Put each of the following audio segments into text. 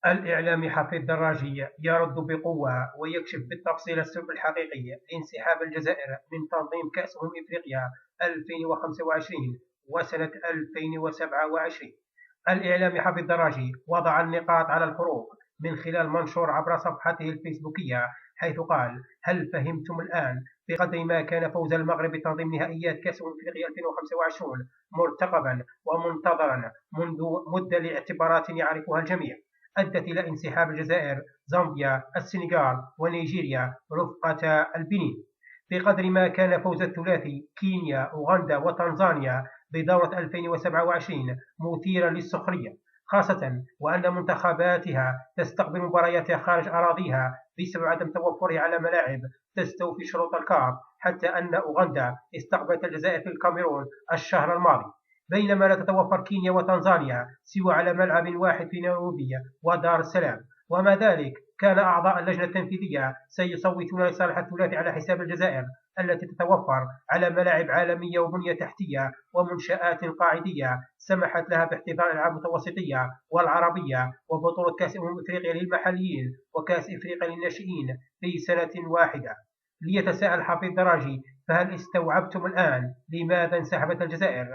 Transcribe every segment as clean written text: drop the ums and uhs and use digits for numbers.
الإعلامي حفيظ دراجي يرد بقوة ويكشف بالتفصيل السبب الحقيقي لانسحاب الجزائر من تنظيم كأس إفريقيا 2025 وسنة 2027. الإعلامي حفيظ دراجي وضع النقاط على الحروف من خلال منشور عبر صفحته الفيسبوكية، حيث قال: هل فهمتم الآن؟ بقدر ما كان فوز المغرب بتنظيم نهائيات كأس إفريقيا 2025 مرتقبا ومنتظرا منذ مدة لاعتبارات يعرفها الجميع، أدت إلى انسحاب الجزائر، زامبيا، السنغال ونيجيريا رفقة البنين. بقدر ما كان فوز الثلاثي كينيا، أوغندا وتنزانيا بدورة 2027 مثيرا للسخرية، خاصة وأن منتخباتها تستقبل مبارياتها خارج أراضيها بسبب عدم توفرها على ملاعب تستوفي شروط الكاف، حتى أن أوغندا استقبلت الجزائر في الكاميرون الشهر الماضي، بينما لا تتوفر كينيا وتنزانيا سوى على ملعب واحد في نيروبي ودار السلام. ومع ذلك كان أعضاء اللجنة التنفيذية سيصوتون لصالح الثلاثي على حساب الجزائر التي تتوفر على ملاعب عالمية وبنية تحتية ومنشآت قاعدية سمحت لها باحتضان الألعاب المتوسطية والعربية وبطولة كأس إفريقيا للمحليين وكأس إفريقيا للناشئين في سنة واحدة. ليتساءل حفيظ دراجي: فهل استوعبتم الآن لماذا انسحبت الجزائر؟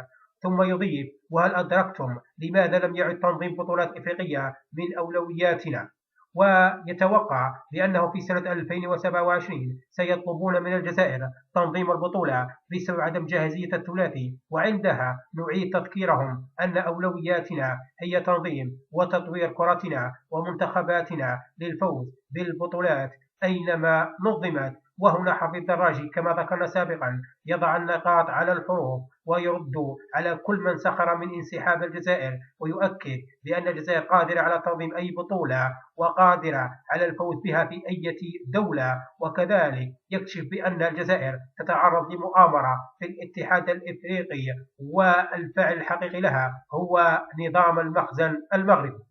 ثم يضيف: وهل أدركتم لماذا لم يعد تنظيم بطولات إفريقية من أولوياتنا؟ ويتوقع بأنه في سنة 2027 سيطلبون من الجزائر تنظيم البطولة بسبب عدم جاهزية الثلاثي، وعندها نعيد تذكيرهم أن أولوياتنا هي تنظيم وتطوير كرتنا ومنتخباتنا للفوز بالبطولات أينما نظمت. وهنا حفيظ دراجي كما ذكرنا سابقا يضع النقاط على الحروف ويرد على كل من سخر من انسحاب الجزائر، ويؤكد بأن الجزائر قادرة على تنظيم أي بطولة وقادرة على الفوز بها في أي دولة، وكذلك يكشف بأن الجزائر تتعرض لمؤامرة في الاتحاد الإفريقي والفاعل الحقيقي لها هو نظام المخزن المغربي.